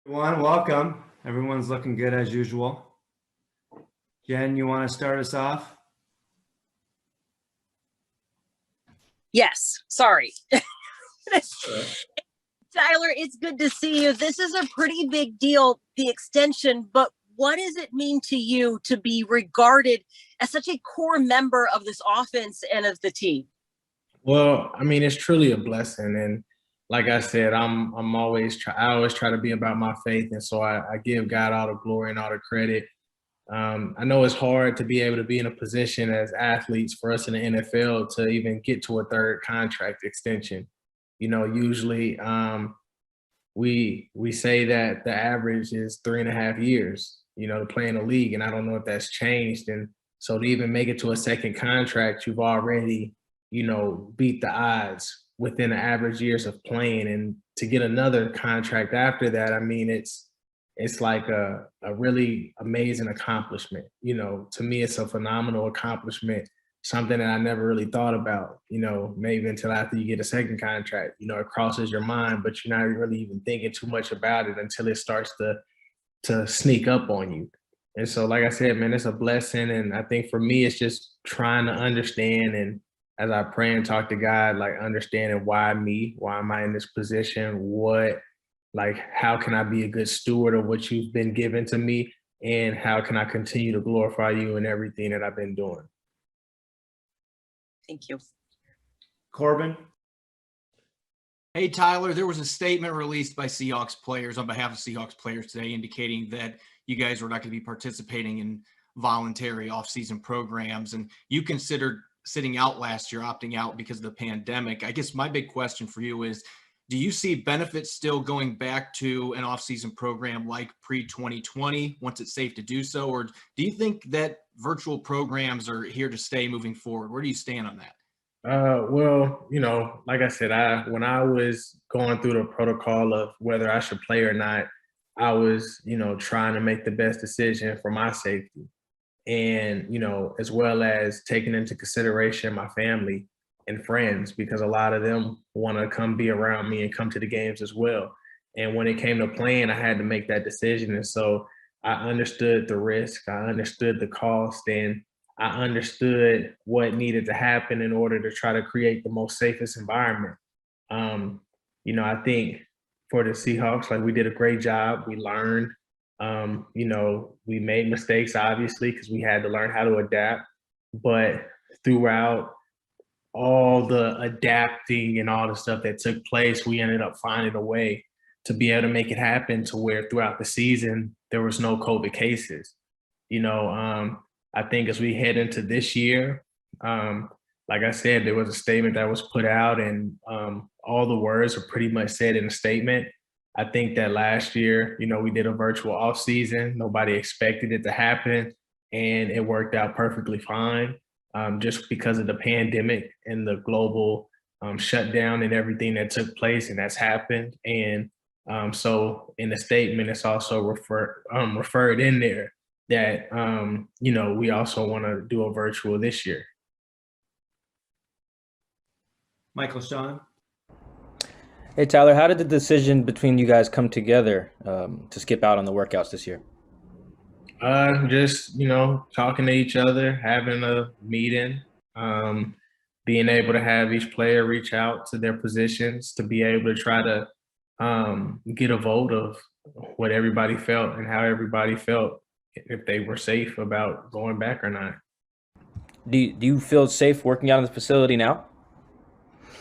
Everyone, welcome. Everyone's looking good as usual. Jen, you want to start us off? Yes, sorry. Tyler, it's good to see you. This is a pretty big deal, the extension, but what does it mean to you to be regarded as such a core member of this offense and of the team? Well, I mean, it's truly a blessing, and like I said, I always try to be about my faith, and so I give God all the glory and all the credit. I know it's hard to be able to be in a position as athletes for us in the NFL to even get to a third contract extension. Usually we say that the average is 3.5 years, to play in the league, and I don't know if that's changed. And so to even make it to a second contract, you've already, beat the odds within the average years of playing. And to get another contract after that, I mean, it's like a really amazing accomplishment. To me, it's a phenomenal accomplishment, something that I never really thought about, maybe until after you get a second contract. It crosses your mind, but you're not really even thinking too much about it until it starts to sneak up on you. And so, like I said, man, it's a blessing. And I think for me, it's just trying to understand, and as I pray and talk to God, like understanding why me, why am I in this position? How can I be a good steward of what you've been given to me? And how can I continue to glorify you in everything that I've been doing? Thank you. Corbin? Hey, Tyler, there was a statement released by Seahawks players on behalf of Seahawks players today indicating that you guys were not going to be participating in voluntary offseason programs, and you considered sitting out last year, opting out because of the pandemic. I guess my big question for you is, do you see benefits still going back to an offseason program like pre-2020 once it's safe to do so? Or do you think that virtual programs are here to stay moving forward? Where do you stand on that? Well, like I said, when I was going through the protocol of whether I should play or not, I was, trying to make the best decision for my safety. And, as well as taking into consideration my family and friends, because a lot of them want to come be around me and come to the games as well. And when it came to playing, I had to make that decision. And so I understood the risk, I understood the cost, and I understood what needed to happen in order to try to create the most safest environment. I think for the Seahawks, like we did a great job. We learned, we made mistakes, obviously, because we had to learn how to adapt. But throughout all the adapting and all the stuff that took place, we ended up finding a way to be able to make it happen to where throughout the season, there was no COVID cases. I think as we head into this year, like I said, there was a statement that was put out, and all the words were pretty much said in a statement. I think that last year, we did a virtual offseason. Nobody expected it to happen, and it worked out perfectly fine, just because of the pandemic and the global shutdown and everything that took place and that's happened. And so in the statement, it's also referred in there that, we also want to do a virtual this year. Michael Sean? Hey, Tyler, how did the decision between you guys come together to skip out on the workouts this year? Just, talking to each other, having a meeting, being able to have each player reach out to their positions to be able to try to get a vote of what everybody felt and how everybody felt, if they were safe about going back or not. Do you feel safe working out in the facility now?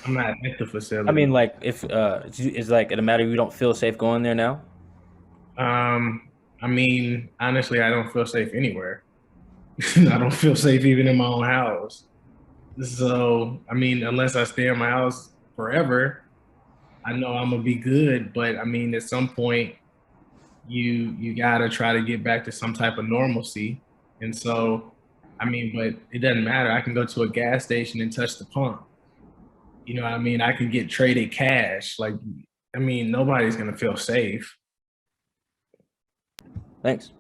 I'm not at the facility. I mean, like, if is like it a matter you don't feel safe going there now? I mean, honestly, I don't feel safe anywhere. I don't feel safe even in my own house. So, I mean, unless I stay in my house forever, I know I'm gonna be good. But I mean, at some point, you gotta try to get back to some type of normalcy. And so, I mean, but it doesn't matter. I can go to a gas station and touch the pump. You know what I mean? I can get traded cash. Like, I mean, nobody's gonna feel safe. Thanks.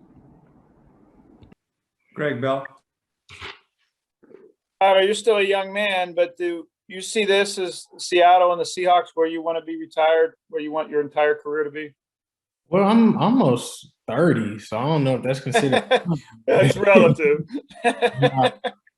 Greg Bell? Tyler, you're still a young man, but do you see this as Seattle and the Seahawks where you want to be retired, where you want your entire career to be? Well, I'm almost 30, so I don't know if that's considered. That's relative.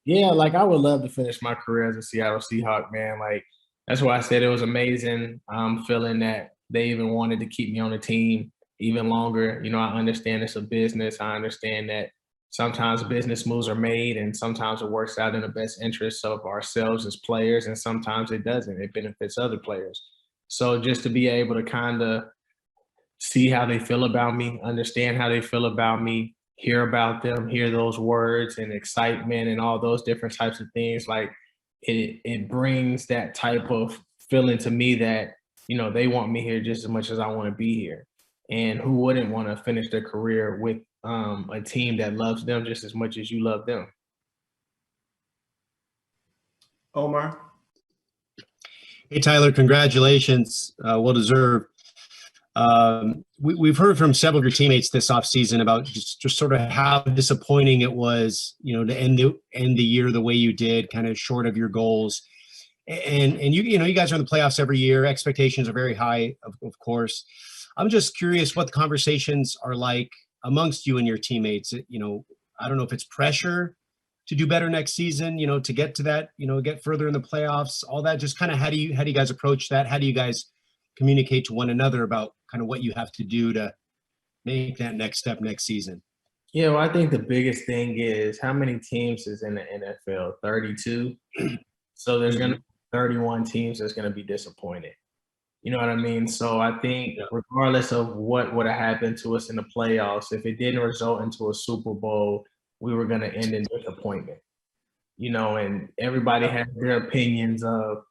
Yeah, like I would love to finish my career as a Seattle Seahawk, man. Like that's why I said it was amazing. Feeling that they even wanted to keep me on the team even longer. You know, I understand it's a business. I understand that sometimes business moves are made and sometimes it works out in the best interest of ourselves as players, and sometimes it doesn't. It benefits other players. So just to be able to kind of see how they feel about me, understand how they feel about me, hear about them, hear those words and excitement and all those different types of things. Like it brings that type of feeling to me that, you know, they want me here just as much as I want to be here. And who wouldn't want to finish their career with a team that loves them just as much as you love them? Omar? Hey, Tyler, congratulations. Well deserved. We've heard from several of your teammates this offseason about just sort of how disappointing it was, you know, to end the year the way you did, kind of short of your goals. And you know, you guys are in the playoffs every year. Expectations are very high, of course. I'm just curious what the conversations are like amongst you and your teammates. You know, I don't know if it's pressure to do better next season, you know, to get to that, you know, get further in the playoffs, all that. Just kind of how do you guys approach that? How do you guys communicate to one another about kind of what you have to do to make that next step next season? Yeah, well, I think the biggest thing is how many teams is in the NFL? 32. So there's going to be 31 teams that's going to be disappointed. You know what I mean? So I think regardless of what would have happened to us in the playoffs, if it didn't result into a Super Bowl, we were going to end in disappointment. You know, and everybody has their opinions of,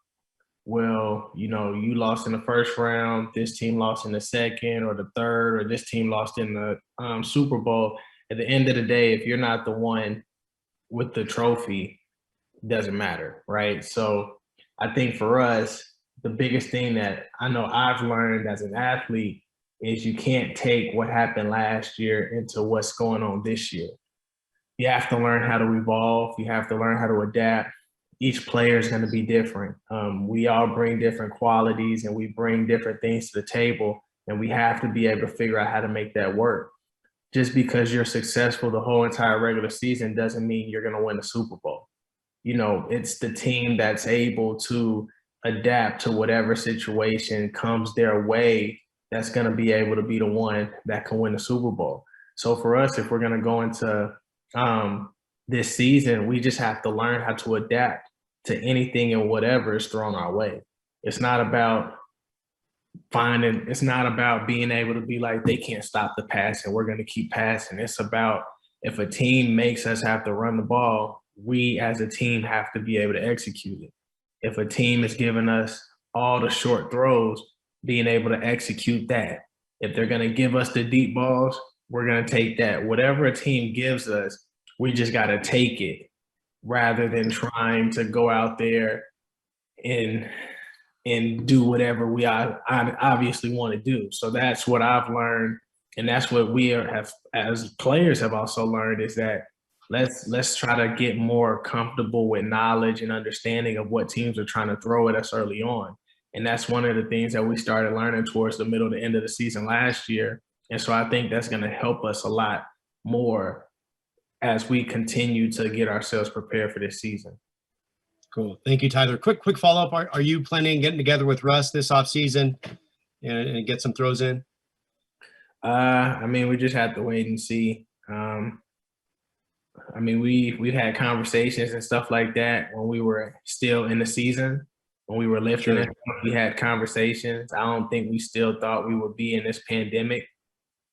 well, you know, you lost in the first round, this team lost in the second or the third, or this team lost in the Super Bowl. At the end of the day, if you're not the one with the trophy, it doesn't matter, right? So I think for us, the biggest thing that I know I've learned as an athlete is you can't take what happened last year into what's going on this year. You have to learn how to evolve. You have to learn how to adapt. Each player is going to be different. We all bring different qualities and we bring different things to the table, and we have to be able to figure out how to make that work. Just because you're successful the whole entire regular season doesn't mean you're going to win the Super Bowl. You know, it's the team that's able to adapt to whatever situation comes their way that's going to be able to be the one that can win the Super Bowl. So for us, if we're going to go into this season, we just have to learn how to adapt to anything and whatever is thrown our way. It's not about it's not about being able to be like, they can't stop the pass and we're going to keep passing. It's about if a team makes us have to run the ball, we as a team have to be able to execute it. If a team is giving us all the short throws, being able to execute that. If they're going to give us the deep balls, we're going to take that. Whatever a team gives us, we just got to take it rather than trying to go out there and do whatever we obviously want to do. So that's what I've learned, and that's what we have as players have also learned, is that let's try to get more comfortable with knowledge and understanding of what teams are trying to throw at us early on. And that's one of the things that we started learning towards the middle to end of the season last year. And so I think that's going to help us a lot more as we continue to get ourselves prepared for this season. Cool. Thank you, Tyler. Quick follow-up. Are you planning on getting together with Russ this offseason and get some throws in? I mean, we just have to wait and see. I mean, we've had conversations and stuff like that when we were still in the season, when we were lifting Sure. it. We had conversations. I don't think we still thought we would be in this pandemic.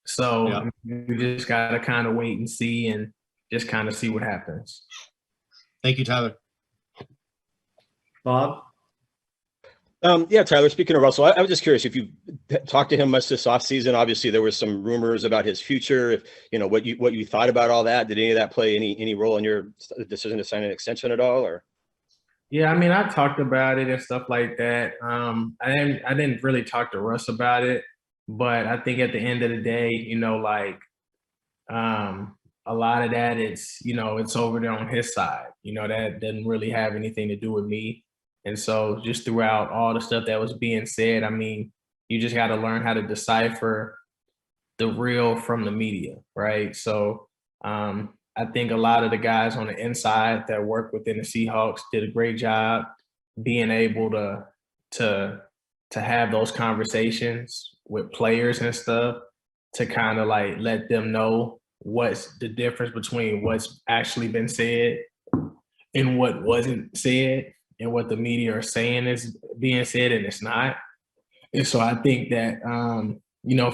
So Yeah. I mean, we just got to kind of wait and see and just kind of see what happens. Thank you, Tyler. Bob? Yeah, Tyler, speaking of Russell, I was just curious if you talked to him much this offseason. Obviously, there was some rumors about his future. If you know what you thought about all that, did any of that play any role in your decision to sign an extension at all? Or Yeah, I mean, I talked about it and stuff like that. I didn't really talk to Russ about it, but I think at the end of the day, you know, like a lot of that it's over there on his side. You know, that doesn't really have anything to do with me. And so just throughout all the stuff that was being said, I mean, you just got to learn how to decipher the real from the media, right? So I think a lot of the guys on the inside that work within the Seahawks did a great job being able to have those conversations with players and stuff to kind of like let them know what's the difference between what's actually been said and what wasn't said and what the media are saying is being said and it's not. And so I think that,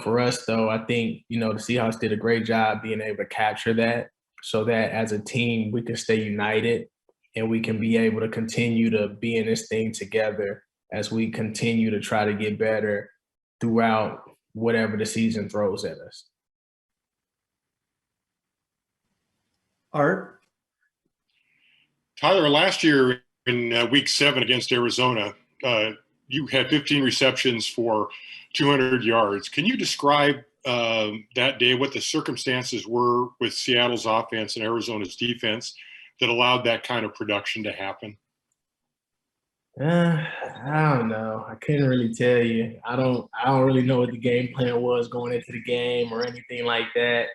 for us though, I think, the Seahawks did a great job being able to capture that so that as a team, we can stay united and we can be able to continue to be in this thing together as we continue to try to get better throughout whatever the season throws at us. Art? Tyler, last year in week 7 against Arizona, you had 15 receptions for 200 yards. Can you describe that day, what the circumstances were with Seattle's offense and Arizona's defense that allowed that kind of production to happen? I don't know. I couldn't really tell you. I don't really know what the game plan was going into the game or anything like that.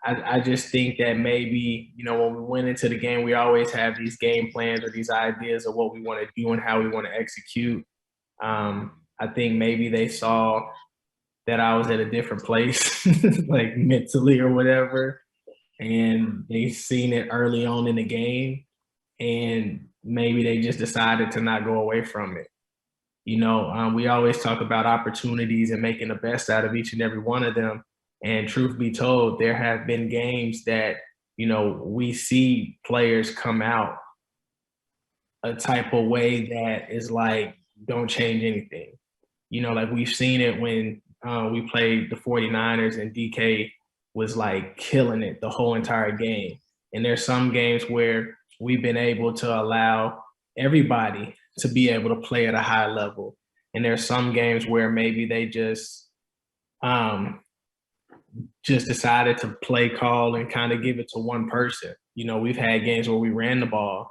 I just think that maybe, when we went into the game, we always have these game plans or these ideas of what we want to do and how we want to execute. I think maybe they saw that I was at a different place, like mentally or whatever, and they seen it early on in the game, and maybe they just decided to not go away from it. We always talk about opportunities and making the best out of each and every one of them. And truth be told, there have been games that, we see players come out a type of way that is like, don't change anything. Like we've seen it when we played the 49ers and DK was like killing it the whole entire game. And there's some games where we've been able to allow everybody to be able to play at a high level. And there's some games where maybe they just decided to play call and kind of give it to one person. We've had games where we ran the ball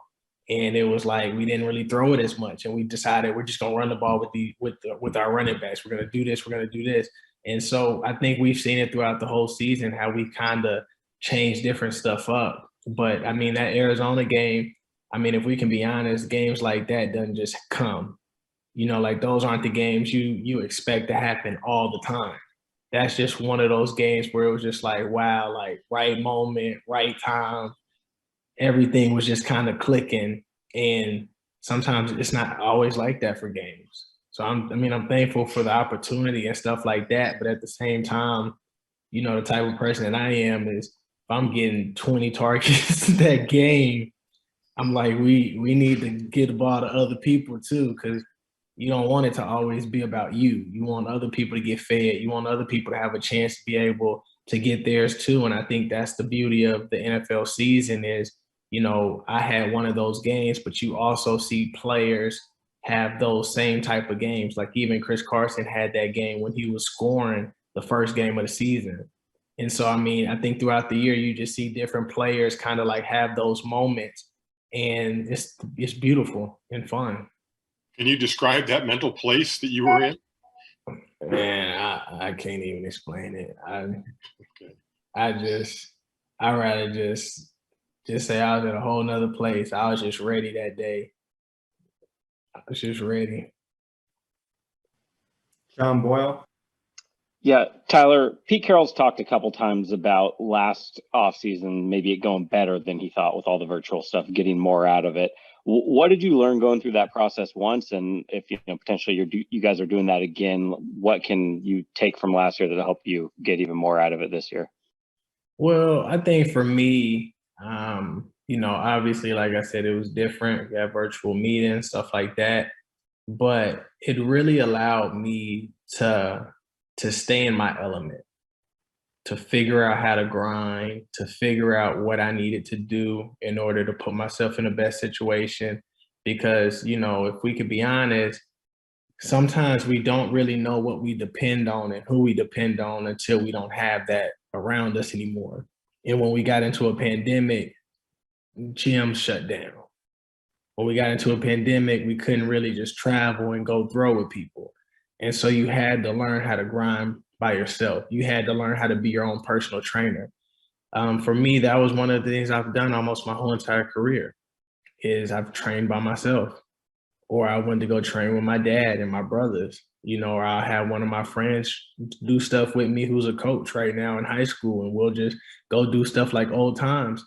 and it was like we didn't really throw it as much, and we decided we're just gonna run the ball with our running backs. We're gonna do this. We're gonna do this. And so I think we've seen it throughout the whole season how we kind of change different stuff up. But I mean, that Arizona game, if we can be honest, games like that doesn't just come. Like those aren't the games you expect to happen all the time. That's just one of those games where it was just like, wow, like right moment, right time. Everything was just kind of clicking. And sometimes it's not always like that for games. So I'm thankful for the opportunity and stuff like that. But at the same time, the type of person that I am is if I'm getting 20 targets that game, I'm like, we need to get the ball to other people too, because you don't want it to always be about you. You want other people to get fed. You want other people to have a chance to be able to get theirs too. And I think that's the beauty of the NFL season is, I had one of those games, but you also see players have those same type of games. Like even Chris Carson had that game when he was scoring the first game of the season. And so, I think throughout the year, you just see different players kind of like have those moments, and it's beautiful and fun. Can you describe that mental place that you were in? Man, I can't even explain it. I'd rather just say I was at a whole nother place. I was just ready that day. I was just ready. John Boyle? Yeah, Tyler, Pete Carroll's talked a couple times about last offseason, maybe it going better than he thought with all the virtual stuff, getting more out of it. What did you learn going through that process once? And if potentially you guys are doing that again, what can you take from last year that'll help you get even more out of it this year? Well, I think for me, obviously, like I said, it was different. We had virtual meetings, stuff like that. But it really allowed me to stay in my element, to figure out how to grind, to figure out what I needed to do in order to put myself in the best situation. Because, if we could be honest, sometimes we don't really know what we depend on and who we depend on until we don't have that around us anymore. And when we got into a pandemic, gyms shut down. When we got into a pandemic, we couldn't really just travel and go throw with people. And so you had to learn how to grind by yourself. You had to learn how to be your own personal trainer. For me, that was one of the things I've done almost my whole entire career is I've trained by myself, or I went to go train with my dad and my brothers, or I'll have one of my friends do stuff with me who's a coach right now in high school, and we'll just go do stuff like old times.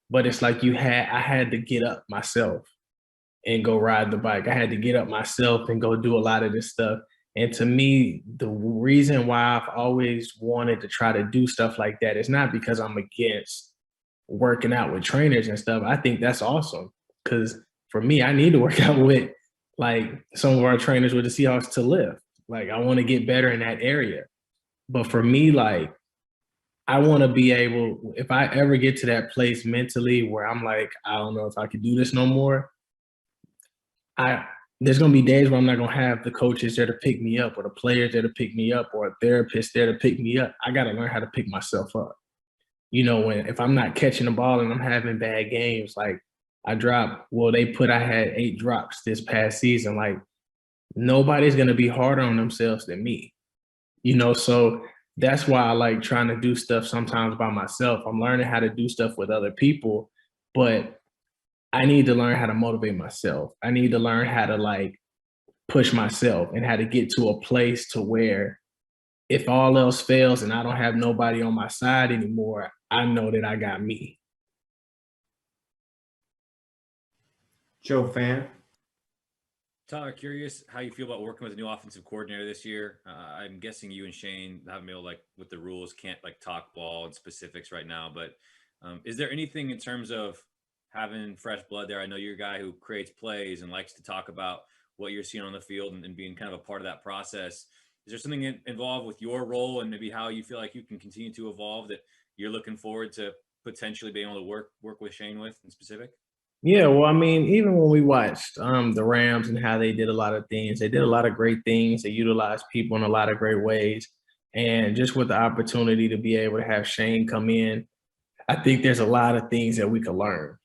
But it's like I had to get up myself and go ride the bike. I had to get up myself and go do a lot of this stuff. And to me, the reason why I've always wanted to try to do stuff like that is not because I'm against working out with trainers and stuff. I think that's awesome because for me, I need to work out with like some of our trainers with the Seahawks to live. Like I want to get better in that area. But for me, like I want to be able, if I ever get to that place mentally where I'm like, I don't know if I could do this no more, there's going to be days where I'm not going to have the coaches there to pick me up or the players there to pick me up or a therapist there to pick me up. I got to learn how to pick myself up. If I'm not catching the ball and I'm having bad games, like I had 8 drops this past season. Like nobody's going to be harder on themselves than me, so that's why I like trying to do stuff sometimes by myself. I'm learning how to do stuff with other people, but I need to learn how to motivate myself. I need to learn how to like push myself and how to get to a place to where if all else fails and I don't have nobody on my side anymore, I know that I got me. Joe Fan. Tyler, curious how you feel about working with a new offensive coordinator this year. I'm guessing you and Shane haven't been able, like with the rules, can't like talk ball and specifics right now, but is there anything in terms of having fresh blood there? I know you're a guy who creates plays and likes to talk about what you're seeing on the field and being kind of a part of that process. Is there something involved with your role and maybe how you feel like you can continue to evolve that you're looking forward to potentially being able to work with Shane with in specific? Yeah, well, I mean, even when we watched the Rams and how they did a lot of things, they did a lot of great things. They utilized people in a lot of great ways. And just with the opportunity to be able to have Shane come in, I think there's a lot of things that we could learn.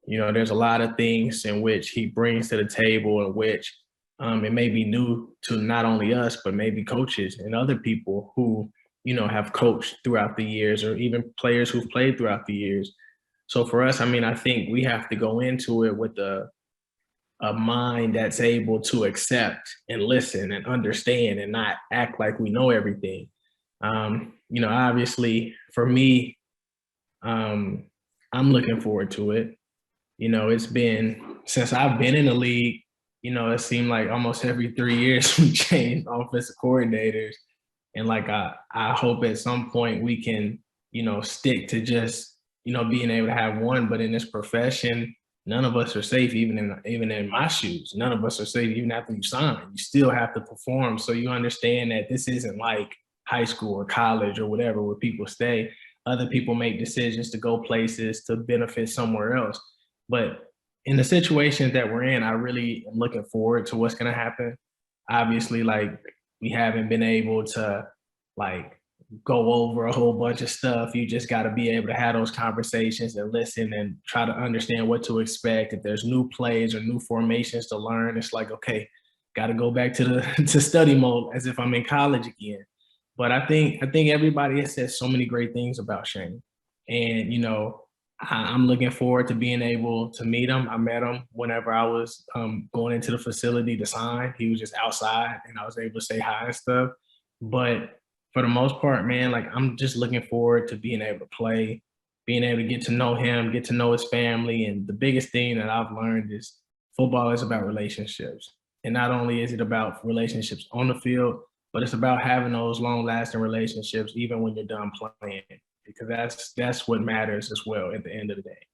There's a lot of things in which he brings to the table in which it may be new to not only us, but maybe coaches and other people who, have coached throughout the years or even players who've played throughout the years. So for us, I mean, I think we have to go into it with a mind that's able to accept and listen and understand and not act like we know everything. Obviously for me, I'm looking forward to it. It's been since I've been in the league, it seemed like almost every 3 years we change offensive coordinators. And like, I hope at some point we can, stick to just, being able to have one, but in this profession, none of us are safe, even in my shoes. None of us are safe, even after you sign. You still have to perform. So you understand that this isn't like high school or college or whatever, where people stay. Other people make decisions to go places to benefit somewhere else. But in the situations that we're in, I really am looking forward to what's going to happen. Obviously, like we haven't been able to like go over a whole bunch of stuff. You just got to be able to have those conversations and listen and try to understand what to expect. If there's new plays or new formations to learn, it's like, okay, got to go back to study mode as if I'm in college again. But I think everybody has said so many great things about Shane. And, I'm looking forward to being able to meet him. I met him whenever I was going into the facility to sign. He was just outside and I was able to say hi and stuff. But for the most part, man, like I'm just looking forward to being able to play, being able to get to know him, get to know his family. And the biggest thing that I've learned is football is about relationships. And not only is it about relationships on the field, but it's about having those long-lasting relationships even when you're done playing, because that's what matters as well at the end of the day.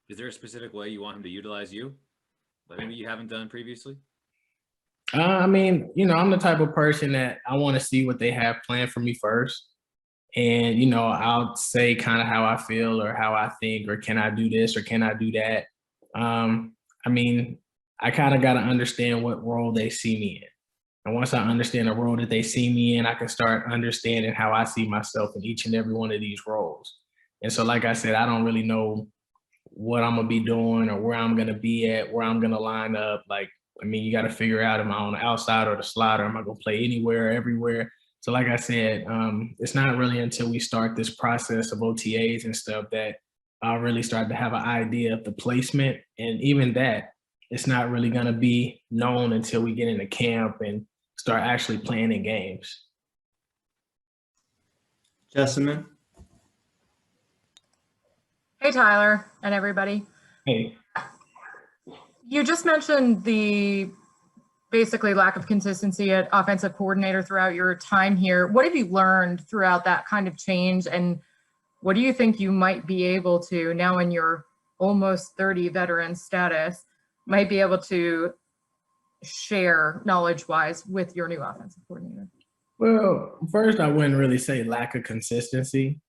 Is there a specific way you want him to utilize you that maybe you haven't done previously? I mean, I'm the type of person that I want to see what they have planned for me first. And, I'll say kind of how I feel or how I think, or can I do this or can I do that? I mean, I kind of got to understand what role they see me in. And once I understand the role that they see me in, I can start understanding how I see myself in each and every one of these roles. And so, like I said, I don't really know what I'm going to be doing or where I'm going to be at, where I'm going to line up. Like, I mean, you got to figure out, am I on the outside or the slot, or am I going to play anywhere, everywhere? So like I said, it's not really until we start this process of OTAs and stuff that I'll really start to have an idea of the placement. And even that, it's not really going to be known until we get into camp and start actually playing in games. Jessamine? Hey, Tyler and everybody. Hey. You just mentioned the basically lack of consistency at offensive coordinator throughout your time here. What have you learned throughout that kind of change? And what do you think you might be able to, now in your almost 30 veteran status, might be able to share knowledge-wise with your new offensive coordinator? Well, first, I wouldn't really say lack of consistency.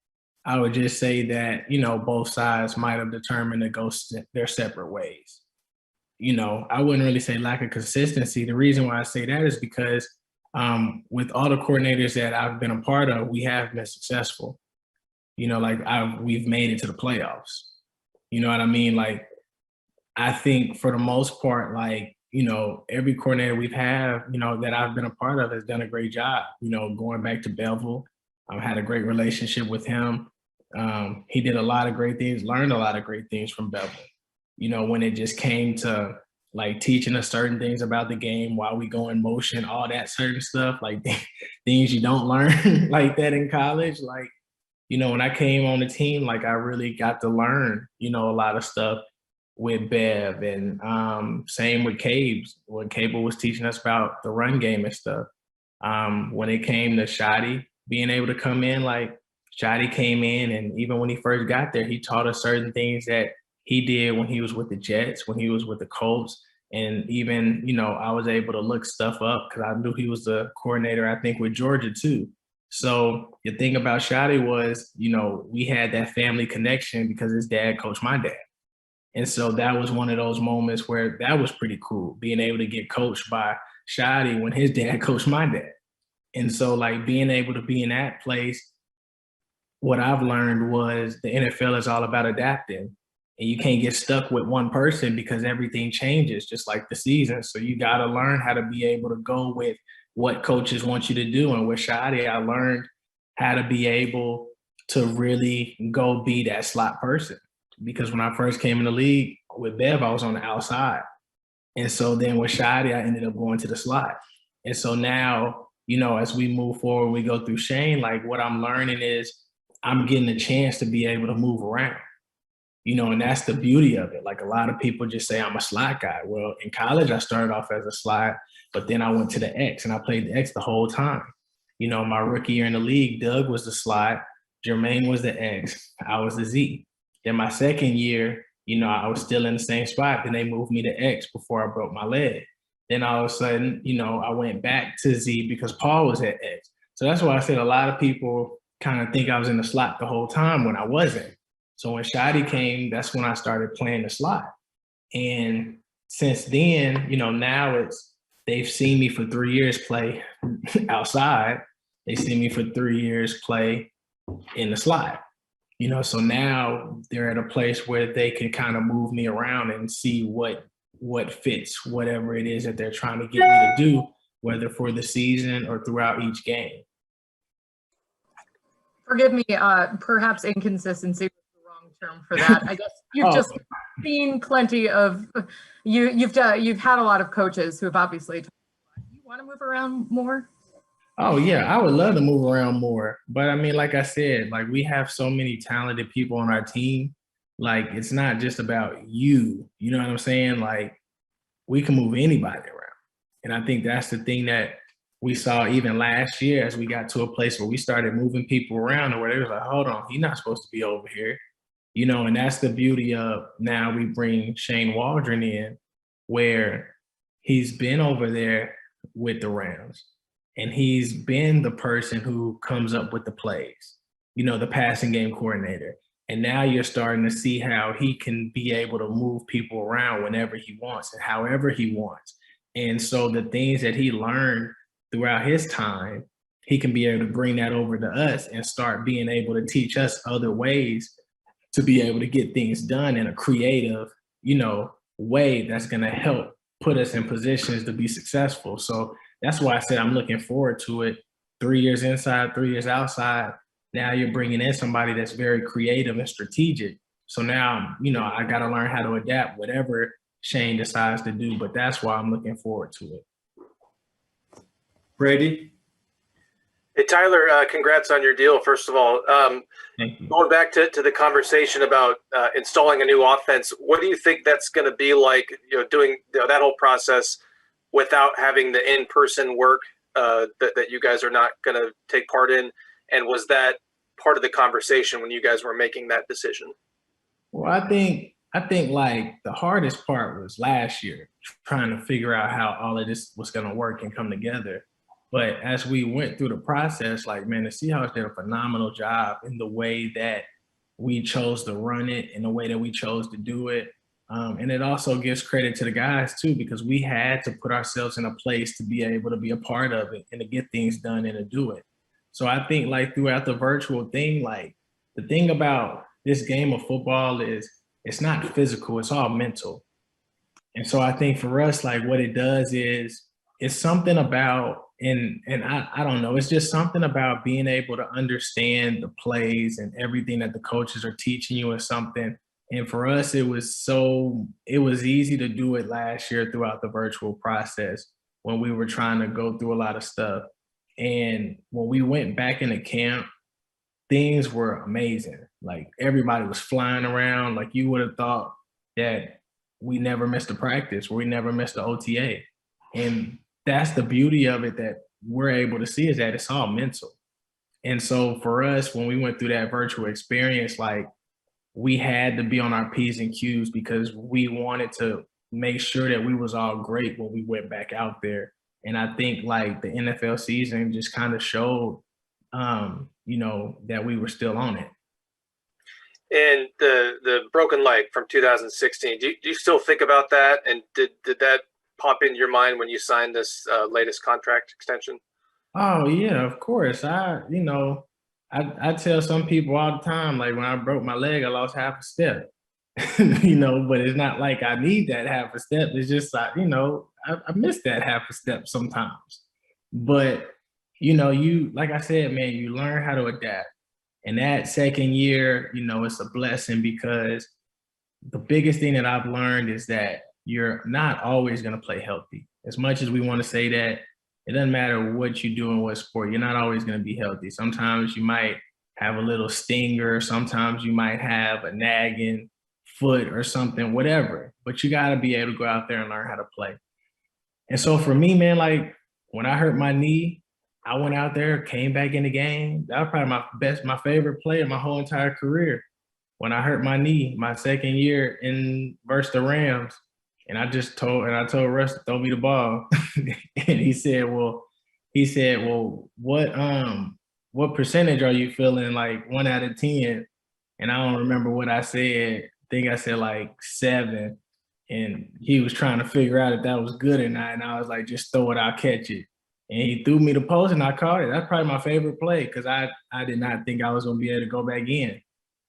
I would just say that, both sides might have determined to go their separate ways. I wouldn't really say lack of consistency. The reason why I say that is because with all the coordinators that I've been a part of, we have been successful. We've made it to the playoffs. You know what I mean? Like, I think for the most part, every coordinator we've had, that I've been a part of has done a great job. Going back to Bevel, I've had a great relationship with him. He did a lot of great things, learned a lot of great things from Bevel. When it just came to teaching us certain things about the game while we go in motion, all that certain stuff, things you don't learn like that in college. When I came on the team, I really got to learn, a lot of stuff with Bev, and same with Cabes, when Cable was teaching us about the run game and stuff. When it came to Shotty being able to come in, Shotty came in, and even when he first got there, he taught us certain things that he did when he was with the Jets, when he was with the Colts. And even, I was able to look stuff up because I knew he was the coordinator, I think, with Georgia too. So the thing about Shotty was, we had that family connection because his dad coached my dad. And so that was one of those moments where that was pretty cool, being able to get coached by Shotty when his dad coached my dad. And so being able to be in that place, what I've learned was the NFL is all about adapting. And you can't get stuck with one person because everything changes, just like the season. So you got to learn how to be able to go with what coaches want you to do. And with Shadi, I learned how to be able to really go be that slot person. Because when I first came in the league with Bev, I was on the outside. And so then with Shadi, I ended up going to the slot. And so now, as we move forward, we go through Shane, what I'm learning is I'm getting a chance to be able to move around. And that's the beauty of it. A lot of people just say I'm a slot guy. Well, in college, I started off as a slot, but then I went to the X and I played the X the whole time. My rookie year in the league, Doug was the slot, Jermaine was the X, I was the Z. Then my second year, I was still in the same spot. Then they moved me to X before I broke my leg. Then all of a sudden, I went back to Z because Paul was at X. So that's why I said a lot of people kind of think I was in the slot the whole time when I wasn't. So when Shotty came, that's when I started playing the slot. And since then, now they've seen me for 3 years play outside. They see me for 3 years play in the slot. So now they're at a place where they can kind of move me around and see what fits whatever it is that they're trying to get me to do, whether for the season or throughout each game. Forgive me, perhaps inconsistency term for that. I guess you've just seen plenty of you've had a lot of coaches who have obviously told you want to move around more. Oh yeah, I would love to move around more. But I mean, like I said, we have so many talented people on our team. It's not just about you. You know what I'm saying? We can move anybody around. And I think that's the thing that we saw even last year as we got to a place where we started moving people around and where they was like, hold on, he's not supposed to be over here. And that's the beauty of now we bring Shane Waldron in, where he's been over there with the Rams and he's been the person who comes up with the plays, the passing game coordinator. And now you're starting to see how he can be able to move people around whenever he wants and however he wants. And so the things that he learned throughout his time, he can be able to bring that over to us and start being able to teach us other ways to be able to get things done in a creative, way that's going to help put us in positions to be successful. So that's why I said I'm looking forward to it 3 years inside, 3 years outside. Now you're bringing in somebody that's very creative and strategic. So now, I got to learn how to adapt whatever Shane decides to do, but that's why I'm looking forward to it. Brady? Hey, Tyler, congrats on your deal, first of all. Thank you. Going back to the conversation about installing a new offense, what do you think that's going to be like, doing that whole process without having the in-person work that you guys are not going to take part in? And was that part of the conversation when you guys were making that decision? Well, I think like the hardest part was last year, trying to figure out how all of this was going to work and come together. But as we went through the process, like, man, the Seahawks did a phenomenal job in the way that we chose to run it, in the way that we chose to do it. And it also gives credit to the guys too, because we had to put ourselves in a place to be able to be a part of it and to get things done and to do it. So I think like throughout the virtual thing, like the thing about this game of football is it's not physical, it's all mental. And so I think for us, like what it does is it's something about, and I don't know, it's just something about being able to understand the plays and everything that the coaches are teaching you is something. And for us, it was easy to do it last year throughout the virtual process when we were trying to go through a lot of stuff. And when we went back into camp, things were amazing. Like everybody was flying around. Like you would have thought that we never missed a practice or we never missed an OTA. And that's the beauty of it that we're able to see, is that it's all mental. And so for us, when we went through that virtual experience, like we had to be on our P's and Q's because we wanted to make sure that we was all great when we went back out there. And I think like the NFL season just kind of showed, that we were still on it. And the broken leg from 2016, do you still think about that? And did that pop into your mind when you signed this latest contract extension? Oh yeah, of course. I tell some people all the time, like when I broke my leg, I lost half a step, but it's not like I need that half a step. It's just, I miss that half a step sometimes. But, like I said, man, you learn how to adapt. And that second year, it's a blessing because the biggest thing that I've learned is that you're not always going to play healthy. As much as we want to say that, it doesn't matter what you do in what sport, you're not always going to be healthy. Sometimes you might have a little stinger. Sometimes you might have a nagging foot or something, whatever. But you got to be able to go out there and learn how to play. And so for me, man, like when I hurt my knee, I went out there, came back in the game. That was probably my favorite play of my whole entire career. When I hurt my knee, my second year versus the Rams, and I told Russ to throw me the ball. And he said, well, what percentage are you feeling, like 1 out of 10? And I don't remember what I said. I think I said like 7. And he was trying to figure out if that was good or not. And I was like, just throw it, I'll catch it. And he threw me the post and I caught it. That's probably my favorite play because I did not think I was going to be able to go back in.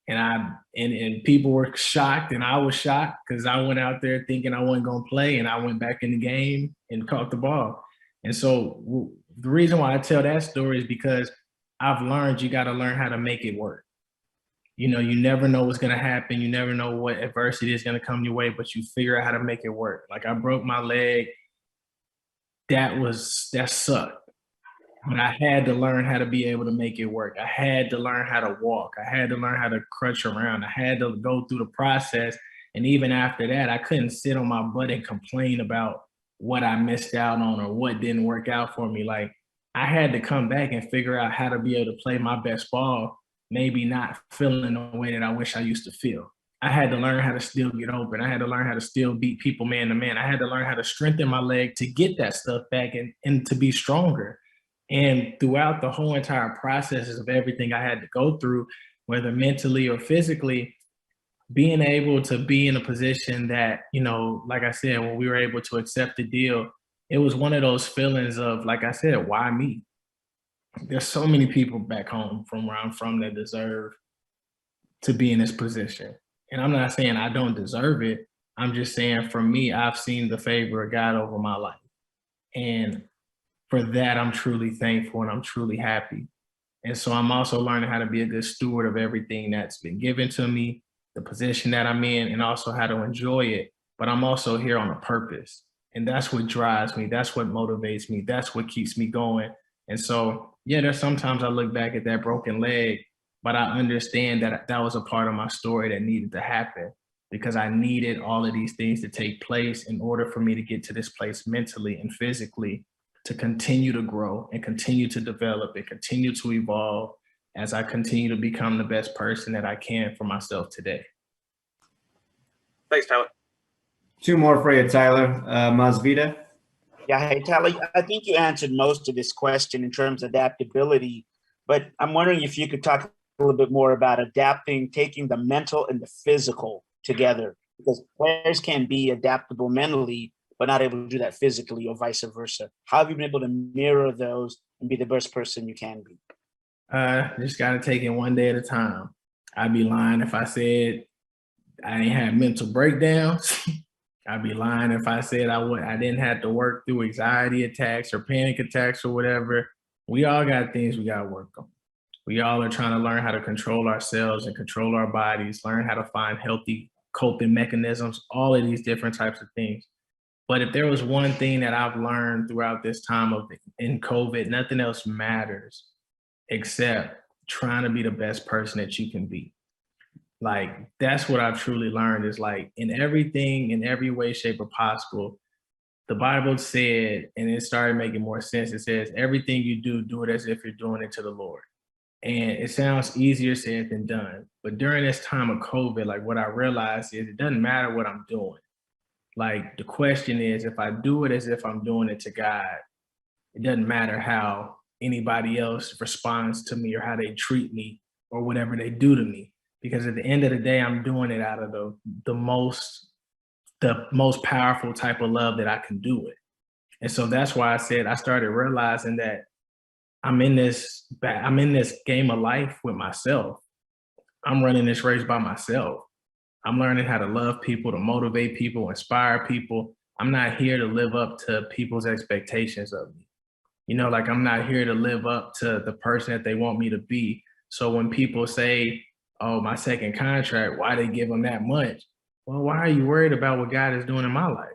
And people were shocked and I was shocked because I went out there thinking I wasn't going to play, and I went back in the game and caught the ball. And so the reason why I tell that story is because I've learned you got to learn how to make it work. You never know what's going to happen. You never know what adversity is going to come your way, but you figure out how to make it work. Like I broke my leg. That sucked. But I had to learn how to be able to make it work. I had to learn how to walk. I had to learn how to crutch around. I had to go through the process. And even after that, I couldn't sit on my butt and complain about what I missed out on or what didn't work out for me. Like I had to come back and figure out how to be able to play my best ball, maybe not feeling the way that I wish I used to feel. I had to learn how to still get open. I had to learn how to still beat people man to man. I had to learn how to strengthen my leg to get that stuff back and to be stronger. And throughout the whole entire processes of everything I had to go through, whether mentally or physically, being able to be in a position that, like I said, when we were able to accept the deal, it was one of those feelings of, like I said, why me? There's so many people back home from where I'm from that deserve to be in this position. And I'm not saying I don't deserve it. I'm just saying for me, I've seen the favor of God over my life. And for that, I'm truly thankful and I'm truly happy. And so I'm also learning how to be a good steward of everything that's been given to me, the position that I'm in, and also how to enjoy it. But I'm also here on a purpose. And that's what drives me. That's what motivates me. That's what keeps me going. And so, yeah, there's sometimes I look back at that broken leg, but I understand that that was a part of my story that needed to happen because I needed all of these things to take place in order for me to get to this place mentally and physically, to continue to grow and continue to develop and continue to evolve as I continue to become the best person that I can for myself today. Thanks, Tyler. 2 more for you, Tyler. Masvita. Yeah, hey, Tyler, I think you answered most of this question in terms of adaptability, but I'm wondering if you could talk a little bit more about adapting, taking the mental and the physical together, because players can be adaptable mentally, but not able to do that physically or vice versa. How have you been able to mirror those and be the best person you can be? Just got to take it one day at a time. I'd be lying if I said I ain't had mental breakdowns. I'd be lying if I said I didn't have to work through anxiety attacks or panic attacks or whatever. We all got things we got to work on. We all are trying to learn how to control ourselves and control our bodies, learn how to find healthy coping mechanisms, all of these different types of things. But if there was one thing that I've learned throughout this time in COVID, nothing else matters except trying to be the best person that you can be. Like, that's what I've truly learned is like in everything, in every way, shape, or possible, the Bible said, and it started making more sense. It says, everything you do, do it as if you're doing it to the Lord. And it sounds easier said than done. But during this time of COVID, like what I realized is it doesn't matter what I'm doing. Like the question is, if I do it as if I'm doing it to God, it doesn't matter how anybody else responds to me or how they treat me or whatever they do to me. Because at the end of the day, I'm doing it out of the most powerful type of love that I can do it. And so that's why I said I started realizing that I'm in this game of life with myself. I'm running this race by myself. I'm learning how to love people, to motivate people, inspire people. I'm not here to live up to people's expectations of me. You know, like I'm not here to live up to the person that they want me to be. So when people say, oh, my second contract, why they give them that much? Well, why are you worried about what God is doing in my life?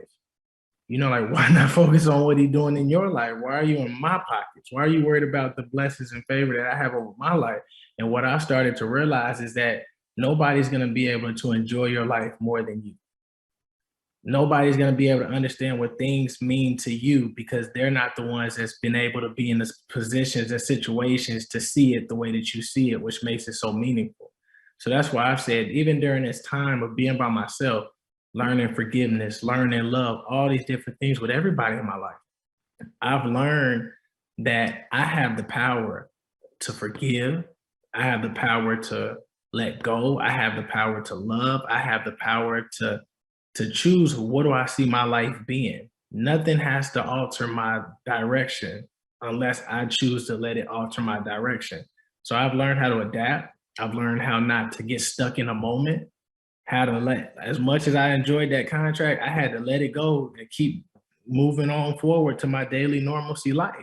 You know, like why not focus on what he's doing in your life? Why are you in my pockets? Why are you worried about the blessings and favor that I have over my life? And what I started to realize is that nobody's going to be able to enjoy your life more than you. Nobody's going to be able to understand what things mean to you because they're not the ones that's been able to be in the positions and situations to see it the way that you see it, which makes it so meaningful. So that's why I've said, even during this time of being by myself, learning forgiveness, learning love, all these different things with everybody in my life, I've learned that I have the power to forgive. I have the power to let go. I have the power to love. I have the power to choose what do I see my life being. Nothing has to alter my direction unless I choose to let it alter my direction. So I've learned how to adapt. I've learned how not to get stuck in a moment, how to let, as much as I enjoyed that contract, I had to let it go and keep moving on forward to my daily normalcy life,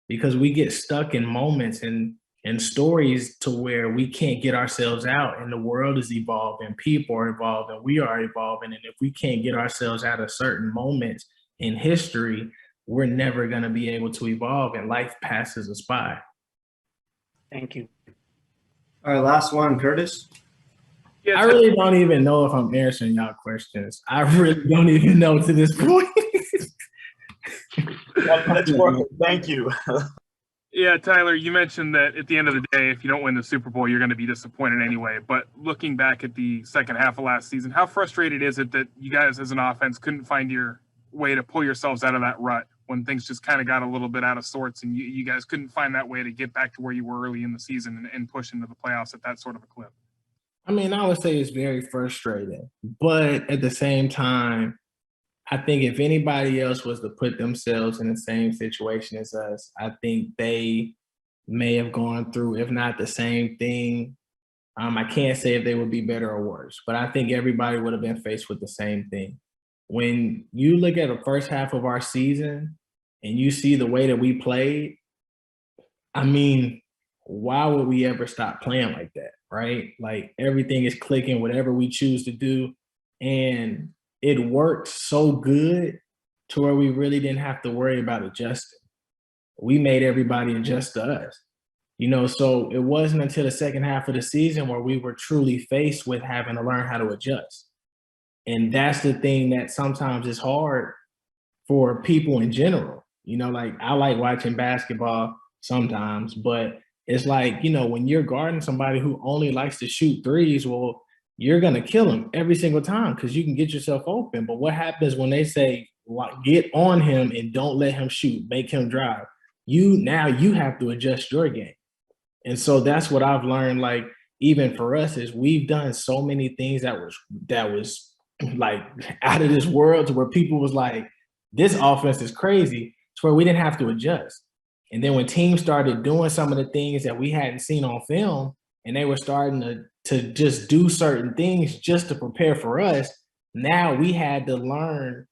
because we get stuck in moments and stories to where we can't get ourselves out, and the world is evolving, people are evolving, we are evolving. And if we can't get ourselves out of certain moments in history, we're never going to be able to evolve, and life passes us by. Thank you. All right, last one, Curtis. I really don't even know if I'm answering y'all questions. I really don't even know to this point. Well, let's work it. Thank you. Yeah, Tyler, you mentioned that at the end of the day, if you don't win the Super Bowl, you're going to be disappointed anyway. But looking back at the second half of last season, how frustrated is it that you guys as an offense couldn't find your way to pull yourselves out of that rut when things just kind of got a little bit out of sorts and you guys couldn't find that way to get back to where you were early in the season and push into the playoffs at that sort of a clip? I mean, I would say it's very frustrating, but at the same time, I think if anybody else was to put themselves in the same situation as us, I think they may have gone through, if not the same thing. I can't say if they would be better or worse, but I think everybody would have been faced with the same thing. When you look at the first half of our season, and you see the way that we played, I mean, why would we ever stop playing like that, right? Like everything is clicking, whatever we choose to do. And it worked so good to where we really didn't have to worry about adjusting. We made everybody adjust to us. You know, so it wasn't until the second half of the season where we were truly faced with having to learn how to adjust. And that's the thing that sometimes is hard for people in general. You know, like I like watching basketball sometimes, but it's like, you know, when you're guarding somebody who only likes to shoot threes, well, you're going to kill them every single time because you can get yourself open. But what happens when they say, get on him and don't let him shoot, make him drive? Now you have to adjust your game. And so that's what I've learned, like, even for us, is we've done so many things that was like out of this world, to where people was like, this offense is crazy, to where we didn't have to adjust. And then when teams started doing some of the things that we hadn't seen on film, and they were starting to just do certain things just to prepare for us, now we had to learn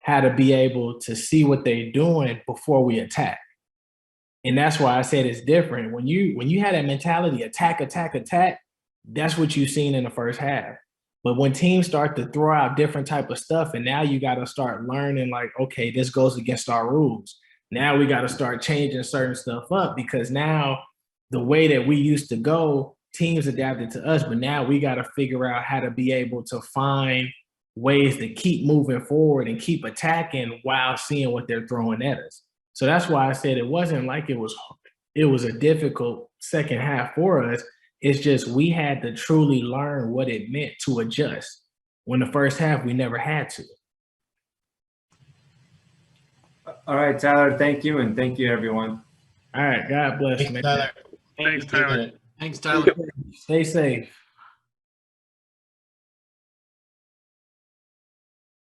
how to be able to see what they're doing before we attack. And that's why I said it's different. When you had that mentality, attack, that's what you've seen in the first half. But when teams start to throw out different type of stuff, and now you got to start learning, like, okay, this goes against our rules. Now we got to start changing certain stuff up, because now the way that we used to go, teams adapted to us, but now we got to figure out how to be able to find ways to keep moving forward and keep attacking while seeing what they're throwing at us. So that's why I said it wasn't like it was a difficult second half for us. It's just we had to truly learn what it meant to adjust. When the first half, we never had to. All right, Tyler, thank you, and thank you, everyone. All right, God bless, Thanks, man. Tyler. Thanks, Tyler. Thanks, Tyler. Stay safe.